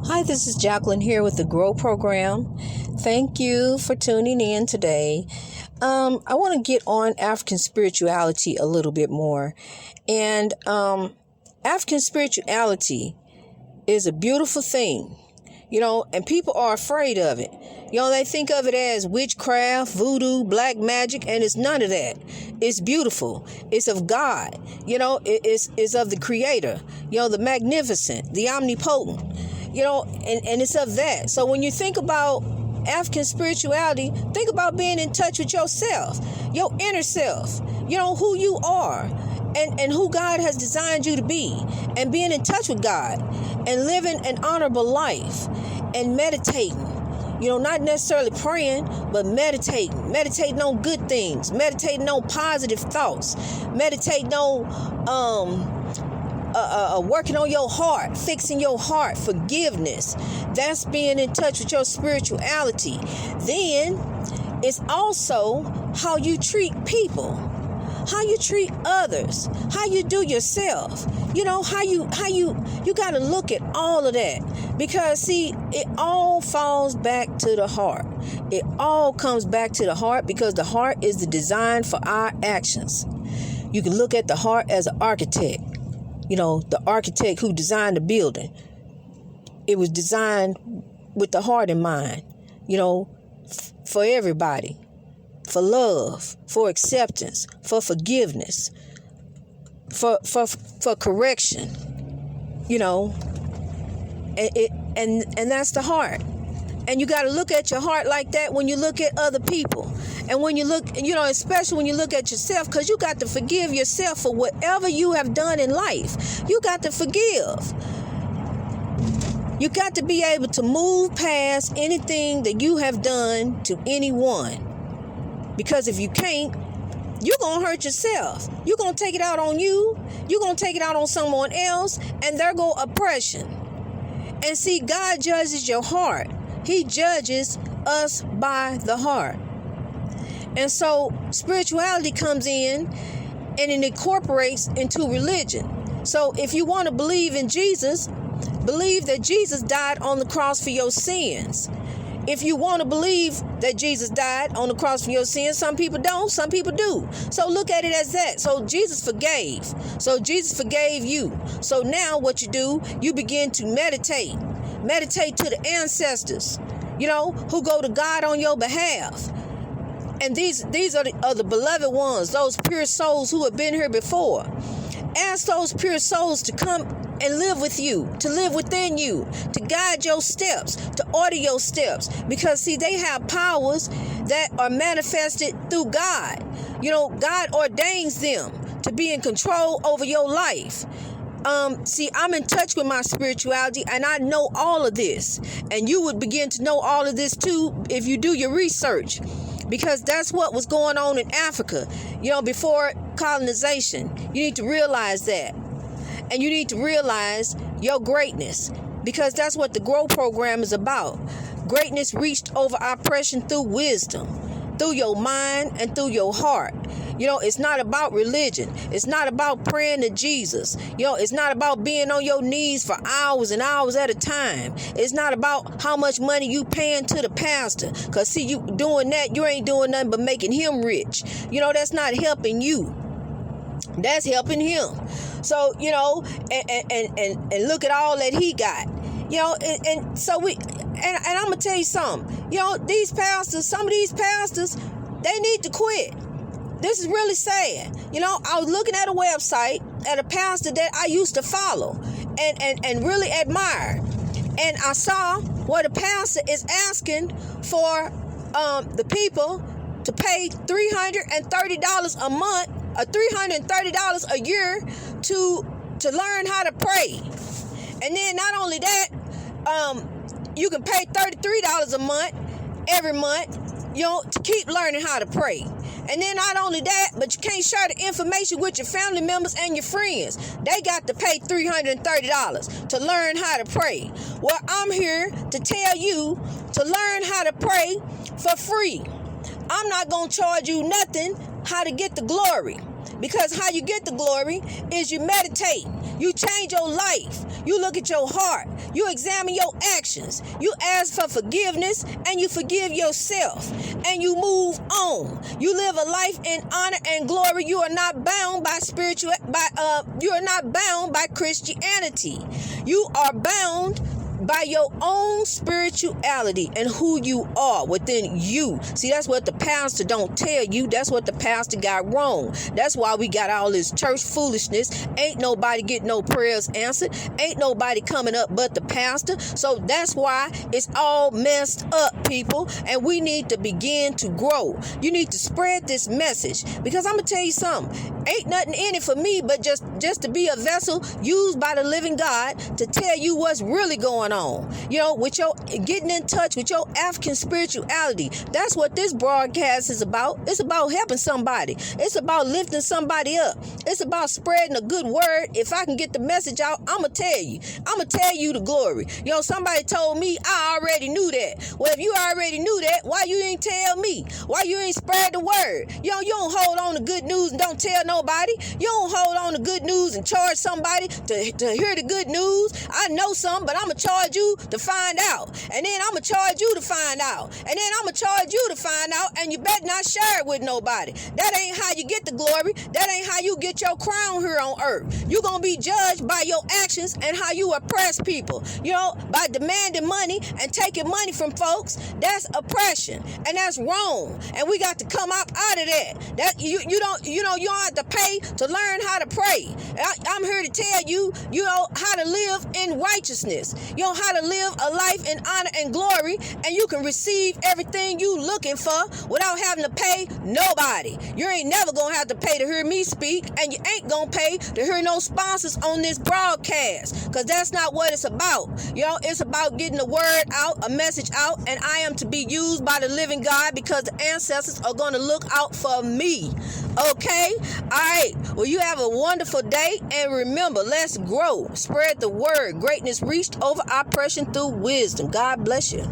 Hi, this is Jacqueline here with the Grow Program. Thank you for tuning in today. I want to get on African spirituality a little bit more. And African spirituality is a beautiful thing, and people are afraid of it. They think of it as witchcraft, voodoo, black magic, and it's none of that. It's beautiful. It's of God. It's of the Creator, the magnificent, the omnipotent, and it's of that. So when you think about African spirituality, think about being in touch with yourself, your inner self, who you are and who God has designed you to be, and being in touch with God and living an honorable life and meditating. Not necessarily praying, but meditating on good things, meditating on positive thoughts, meditating on working on your heart, fixing your heart, forgiveness. That's being in touch with your spirituality. Then it's also how you treat people, how you treat others, how you do yourself. How you got to look at all of that, because see, it all falls back to the heart. It all comes back to the heart, because the heart is the design for our actions. You can look at the heart as an architect. The architect who designed the building, it was designed with the heart in mind, for everybody, for love, for acceptance, for forgiveness, for correction, and that's the heart. And you got to look at your heart like that when you look at other people. And when you look, especially when you look at yourself, because you got to forgive yourself for whatever you have done in life. You got to forgive. You got to be able to move past anything that you have done to anyone. Because if you can't, you're going to hurt yourself. You're going to take it out on you. You're going to take it out on someone else. And there go oppression. And see, God judges your heart. He judges us by the heart. And so spirituality comes in and it incorporates into religion. So if you want to believe in Jesus, believe that Jesus died on the cross for your sins. If you want to believe that Jesus died on the cross for your sins, some people don't, some people do. So look at it as that. So Jesus forgave. So Jesus forgave you. So now what you do, you begin to meditate. Meditate to the ancestors, who go to God on your behalf. And these are the beloved ones, those pure souls who have been here before. Ask those pure souls to come and live with you, to live within you, to guide your steps, to order your steps. Because, see, they have powers that are manifested through God. God ordains them to be in control over your life. See, I'm in touch with my spirituality, and I know all of this. And you would begin to know all of this, too, if you do your research. Because that's what was going on in Africa, before colonization. You need to realize that. And you need to realize your greatness, because that's what the Grow Program is about. Greatness reached over oppression through wisdom, through your mind and through your heart. It's not about religion. It's not about praying to Jesus. It's not about being on your knees for hours and hours at a time. It's not about how much money you paying to the pastor. Because, see, you doing that, you ain't doing nothing but making him rich. That's not helping you. That's helping him. So, and look at all that he got. And so and I'm going to tell you something. These pastors, some of these pastors, they need to quit. This is really sad. I was looking at a website at a pastor that I used to follow and really admire. And I saw where the pastor is asking for the people to pay $330 a month or $330 a year to learn how to pray. And then not only that, you can pay $33 a month every month, to keep learning how to pray. And then not only that, but you can't share the information with your family members and your friends. They got to pay $330 to learn how to pray. Well, I'm here to tell you to learn how to pray for free. I'm not going to charge you nothing how to get the glory. Because how you get the glory is you meditate. You change your life. You look at your heart. You examine your actions. You ask for forgiveness and you forgive yourself. And you move on. You live a life in honor and glory. You are not bound by you are not bound by Christianity. You are bound by your own spirituality and who you are within you. See, that's what the pastor don't tell you. That's what the pastor got wrong. That's why we got all this church foolishness. Ain't nobody getting no prayers answered. Ain't nobody coming up but the pastor. So that's why it's all messed up, people. And we need to begin to grow. You need to spread this message, because I'm gonna tell you something. Ain't nothing in it for me but just to be a vessel used by the living God to tell you what's really going on. You know, with your getting in touch with your African spirituality. That's what this broadcast is about. It's about helping somebody. It's about lifting somebody up. It's about spreading a good word. If I can get the message out, I'm going to tell you. I'm going to tell you the glory. You know, somebody told me I already knew that. Well, if you already knew that, why you ain't tell me? Why you ain't spread the word? You know, you don't hold on to good news and don't tell nobody. You don't hold on to good news and charge somebody to hear the good news. I know something, but I'm going to charge you to find out. And then I'm going to charge you to find out. And then I'm going to charge you to find out. And you better not share it with nobody. That ain't how you get the glory. That ain't how you get your crown here on earth. You're going to be judged by your actions and how you oppress people. You know, by demanding money and taking money from folks. That's oppression. And that's wrong. And we got to come out of that. That you don't have to pay to learn how to pray. I'm here to tell you, how to live in righteousness. You know how to live a life in honor and glory, and you can receive everything you looking for without having to pay nobody. You ain't never gonna have to pay to hear me speak, and you ain't gonna pay to hear no sponsors on this broadcast, because that's not what it's about. You know, it's about getting the word out, a message out, and I am to be used by the living God, because the ancestors are gonna look out for me. Okay? All right. Well, you have a wonderful day, and remember, let's grow. Spread the word. Greatness reached over oppression through wisdom. God bless you.